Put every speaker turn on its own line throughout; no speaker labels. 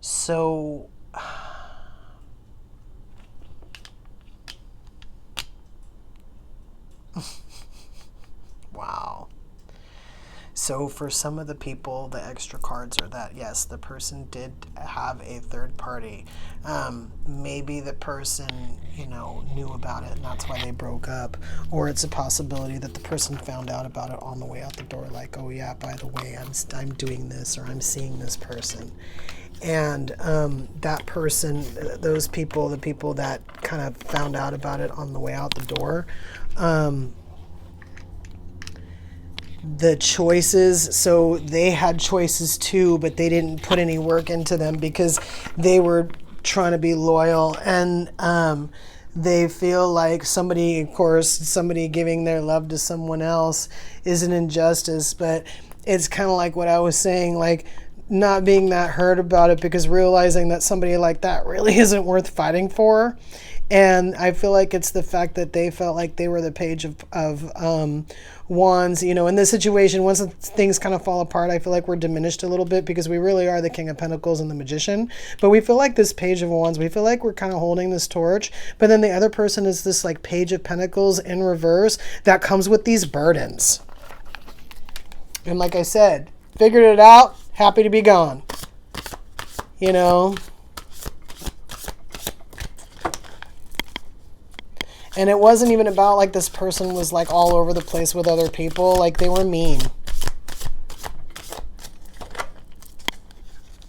So, wow. So for some of the people, the extra cards are that, yes, the person did have a third party. Maybe the person, knew about it and that's why they broke up. Or it's a possibility that the person found out about it on the way out the door, like, oh yeah, by the way, I'm doing this, or I'm seeing this person. And that person, those people, the people that kind of found out about it on the way out the door, the choices, so they had choices too, but they didn't put any work into them because they were trying to be loyal. And they feel like somebody, of course, somebody giving their love to someone else is an injustice. But it's kind of like what I was saying, like not being that hurt about it because realizing that somebody like that really isn't worth fighting for. And I feel like it's the fact that they felt like they were the page of wands. In this situation, once things kind of fall apart, I feel like we're diminished a little bit because we really are the King of Pentacles and the Magician. But we feel like this page of wands, we feel like we're kind of holding this torch. But then the other person is this like page of pentacles in reverse that comes with these burdens. And like I said, figured it out, happy to be gone. And it wasn't even about like this person was like all over the place with other people. Like they were mean.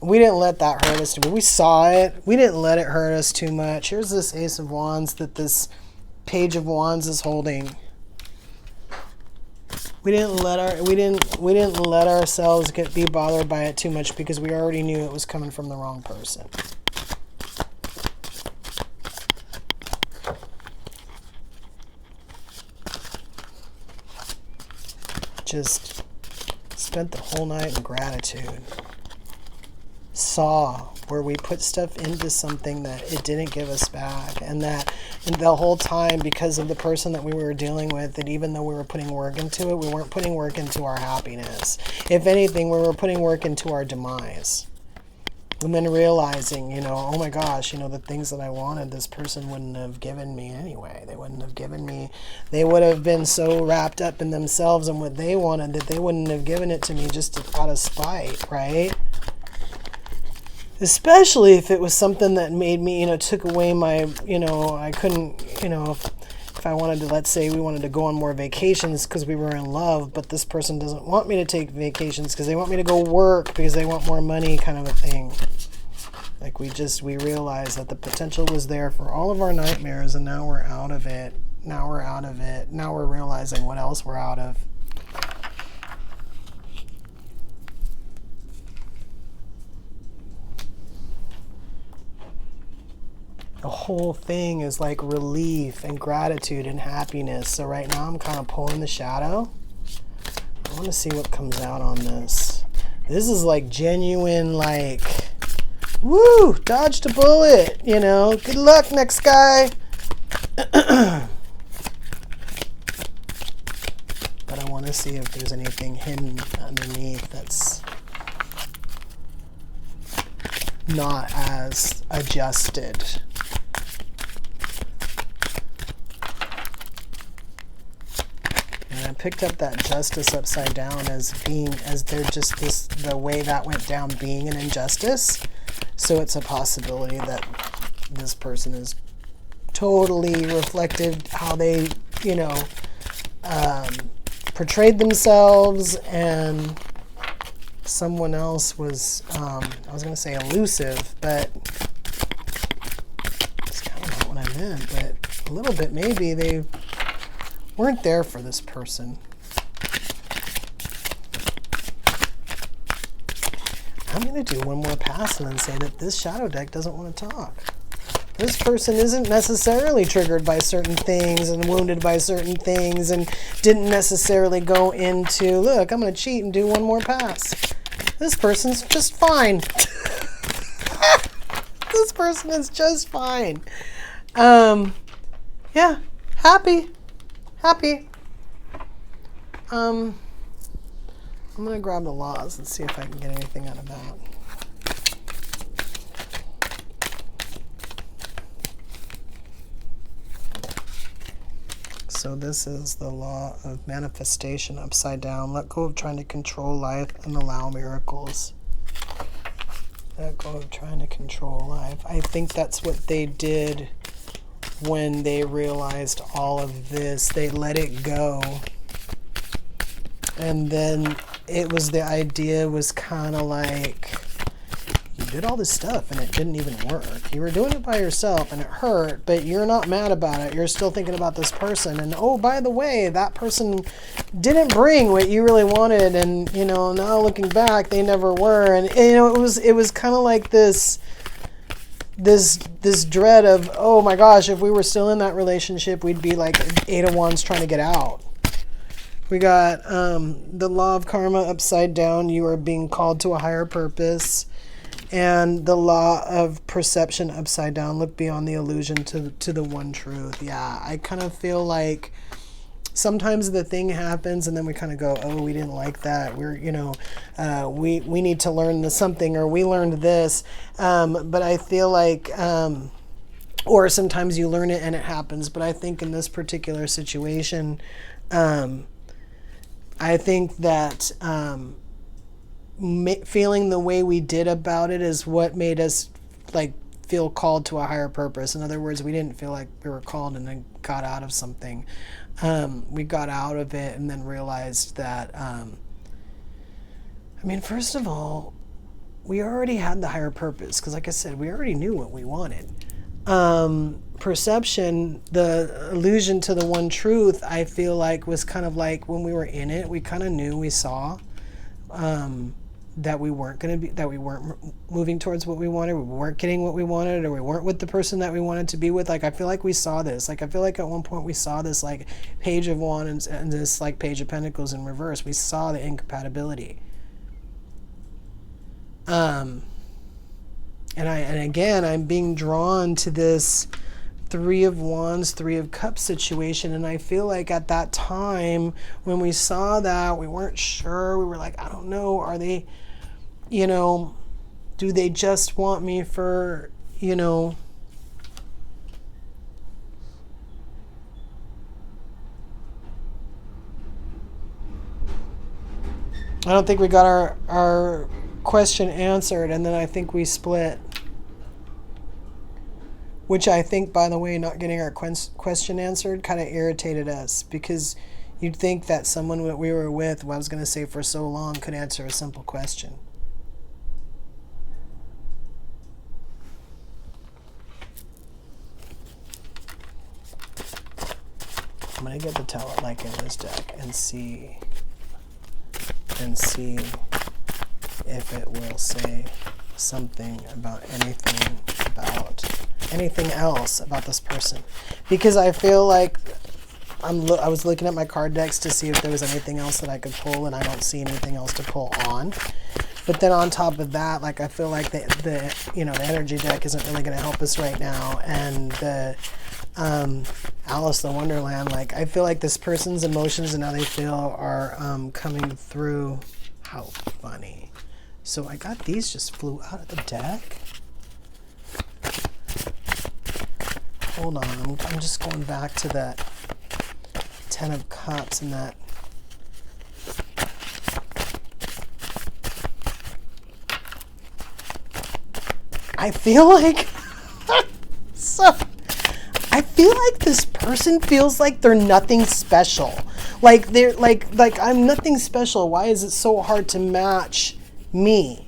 We didn't let that hurt us too much. We saw it. We didn't let it hurt us too much. Here's this Ace of Wands that this Page of Wands is holding. We didn't let ourselves be bothered by it too much because we already knew it was coming from the wrong person. Just spent the whole night in gratitude. Saw where we put stuff into something that it didn't give us back, and the whole time, because of the person that we were dealing with, that even though we were putting work into it, we weren't putting work into our happiness. If anything, we were putting work into our demise. And then realizing, oh my gosh, the things that I wanted, this person wouldn't have given me anyway. They wouldn't have given me, they would have been so wrapped up in themselves and what they wanted that they wouldn't have given it to me just out of spite, right? Especially if it was something that made me, took away my, I couldn't, if I wanted to, let's say we wanted to go on more vacations because we were in love, but this person doesn't want me to take vacations because they want me to go work because they want more money, kind of a thing. Like we realized that the potential was there for all of our nightmares, and now we're out of it. Now we're realizing what else we're out of. The whole thing is like relief and gratitude and happiness. So right now I'm kind of pulling the shadow. I want to see what comes out on this. This is like genuine, like, woo, dodged a bullet, Good luck, next guy. But I want to see if there's anything hidden underneath that's not as adjusted. And I picked up that justice upside down as they're just the way that went down being an injustice. So it's a possibility that this person is totally reflected how they, portrayed themselves, and someone else was, I was going to say elusive, but it's kind of not what I meant, but a little bit maybe they weren't there for this person. I'm going to do one more pass and then say that this shadow deck doesn't want to talk. This person isn't necessarily triggered by certain things and wounded by certain things and didn't necessarily go into, look, I'm going to cheat and do one more pass. This person's just fine. This person is just fine. Yeah, happy. I'm going to grab the laws and see if I can get anything out of that. So this is the law of manifestation upside down. Let go of trying to control life and allow miracles. Let go of trying to control life. I think that's what they did when they realized all of this. They let it go. And then it was, the idea was kind of like, you did all this stuff and it didn't even work. You were doing it by yourself and it hurt, but you're not mad about it. You're still thinking about this person. And oh, by the way, that person didn't bring what you really wanted. And, you know, now looking back, they never were. And you know, it was kind of like this dread of, oh my gosh, if we were still in that relationship, we'd be like Eight of Wands trying to get out. We got the law of karma upside down. You are being called to a higher purpose. And the law of perception upside down. Look beyond the illusion to the one truth. Yeah, I kind of feel like sometimes the thing happens and then we kind of go, oh, we didn't like that. We're, you know, we need to learn something, or we learned this. But I feel like, or sometimes you learn it and it happens. But I think in this particular situation, I think that feeling the way we did about it is what made us like feel called to a higher purpose. In other words, we didn't feel like we were called and then got out of something. We got out of it and then realized that, I mean, first of all, we already had the higher purpose because, like I said, we already knew what we wanted. Perception, the illusion to the one truth, I feel like was kind of like when we were in it, we kind of knew, we saw that we weren't moving towards what we wanted, we weren't getting what we wanted, or we weren't with the person that we wanted to be with. Like, I feel like we saw this. Like, I feel like at one point we saw this like Page of Wands and this like Page of Pentacles in reverse. We saw the incompatibility. And again, I'm being drawn to this Three of Wands, Three of Cups situation. And I feel like at that time when we saw that, we weren't sure. We were like, I don't know. Are they, you know, do they just want me for, you know, I don't think we got our question answered. And then I think we split. Which I think, by the way, not getting our question answered kind of irritated us, because you'd think that someone that we were with, well, I was going to say for so long, could answer a simple question. I'm going to get the talent like in this deck and see if it will say something about anything else about this person, because I feel like I was looking at my card decks to see if there was anything else that I could pull, and I don't see anything else to pull on. But then on top of that, like, I feel like the you know, the energy deck isn't really going to help us right now, and the Alice in Wonderland, like, I feel like this person's emotions and how they feel are coming through. How funny. So I got these just flew out of the deck. Hold on, I'm just going back to that Ten of Cups and that. I feel like I feel like this person feels like they're nothing special. Like they're like I'm nothing special. Why is it so hard to match me?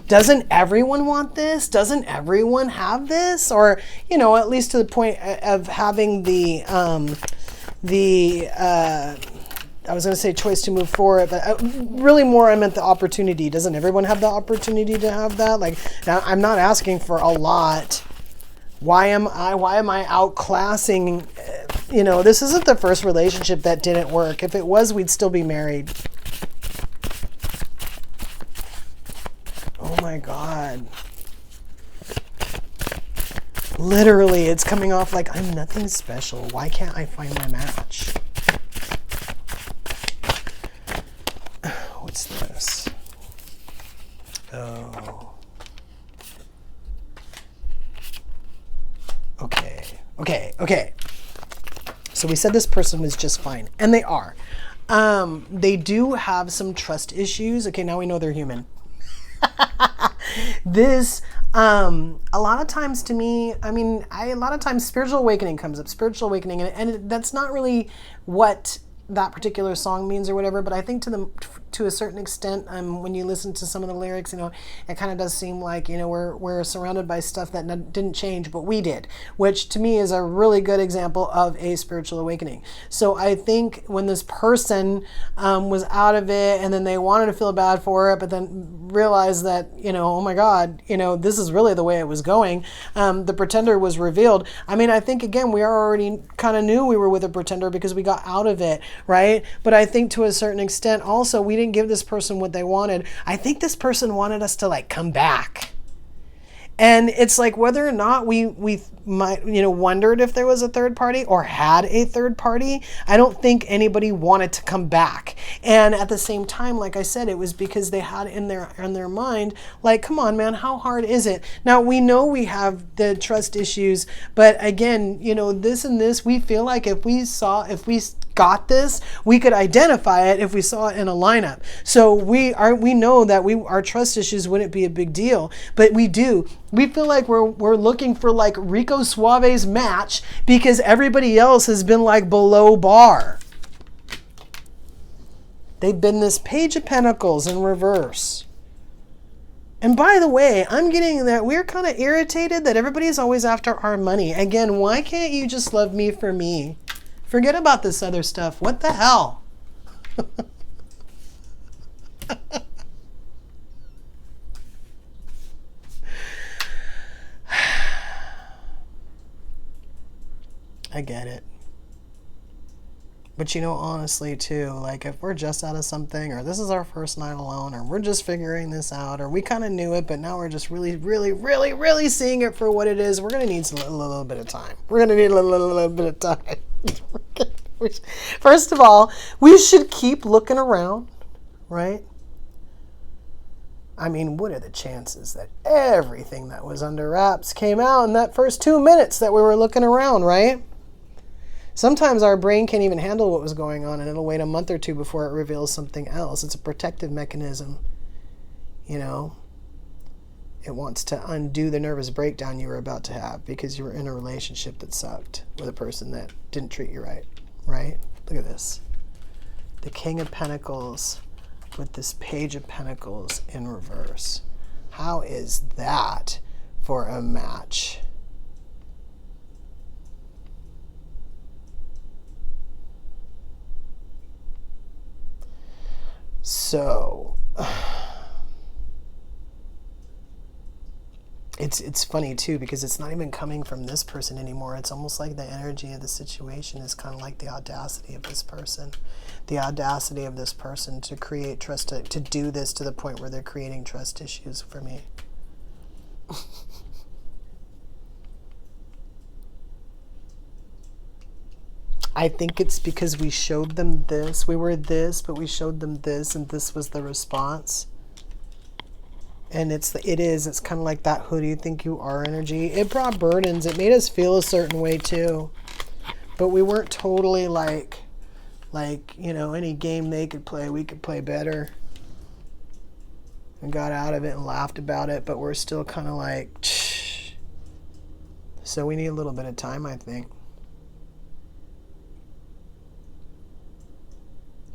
Doesn't everyone want this? Doesn't everyone have this? Or, you know, at least to the point of having the I was going to say choice to move forward, but really more I meant the opportunity. Doesn't everyone have the opportunity to have that? Like, now I'm not asking for a lot. Why am I outclassing, you know, this isn't the first relationship that didn't work. If it was, we'd still be married. Oh my God. Literally, it's coming off like I'm nothing special. Why can't I find my match? What's this? Oh. Okay. So we said this person was just fine, and they are. They do have some trust issues. Okay, now we know they're human. This, a lot of times to me, I mean, a lot of times spiritual awakening comes up, spiritual awakening, and that's not really what that particular song means or whatever, but I think to a certain extent, when you listen to some of the lyrics, it kind of does seem like, we're surrounded by stuff that didn't change, but we did, which to me is a really good example of a spiritual awakening. So I think when this person was out of it, and then they wanted to feel bad for it, but then realized that, oh my God, this is really the way it was going. The pretender was revealed. I mean, I think again, we already kind of knew we were with a pretender because we got out of it, right? But I think to a certain extent also, we didn't give this person what they wanted. I think this person wanted us to like come back. And it's like whether or not we might, wondered if there was a third party or had a third party, I don't think anybody wanted to come back. And at the same time, like I said, it was because they had in their mind, like, come on, man, how hard is it? Now, we know we have the trust issues, but again, this and this, we feel like if we got this, we could identify it if we saw it in a lineup. So we know that our trust issues wouldn't be a big deal, but we do. We feel like we're looking for like Rico Suave's match because everybody else has been like below bar. They've been this Page of Pentacles in reverse. And by the way, I'm getting that we're kind of irritated that everybody's always after our money. Again, why can't you just love me for me? Forget about this other stuff. What the hell? I get it. But honestly too, like if we're just out of something, or this is our first night alone, or we're just figuring this out, or we kind of knew it, but now we're just really, really, really, really seeing it for what it is, we're going to need a little bit of time. We're going to need a little bit of time. First of all, we should keep looking around, right? I mean, what are the chances that everything that was under wraps came out in that first 2 minutes that we were looking around, right? Sometimes our brain can't even handle what was going on, and it'll wait a month or two before it reveals something else. It's a protective mechanism, It wants to undo the nervous breakdown you were about to have because you were in a relationship that sucked with a person that didn't treat you right, right? Look at this. The King of Pentacles with this Page of Pentacles in reverse. How is that for a match? So, it's funny too because it's not even coming from this person anymore. It's almost like the energy of the situation is kind of like the audacity of this person. The audacity of this person to create trust, to do this to the point where they're creating trust issues for me. I think it's because we showed them this. We were this, but we showed them this, and this was the response. And it's kind of like that who do you think you are energy. It brought burdens. It made us feel a certain way too. But we weren't totally like any game they could play, we could play better. And got out of it and laughed about it, but we're still kind of like, shh. So we need a little bit of time, I think.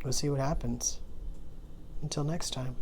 We'll see what happens. Until next time.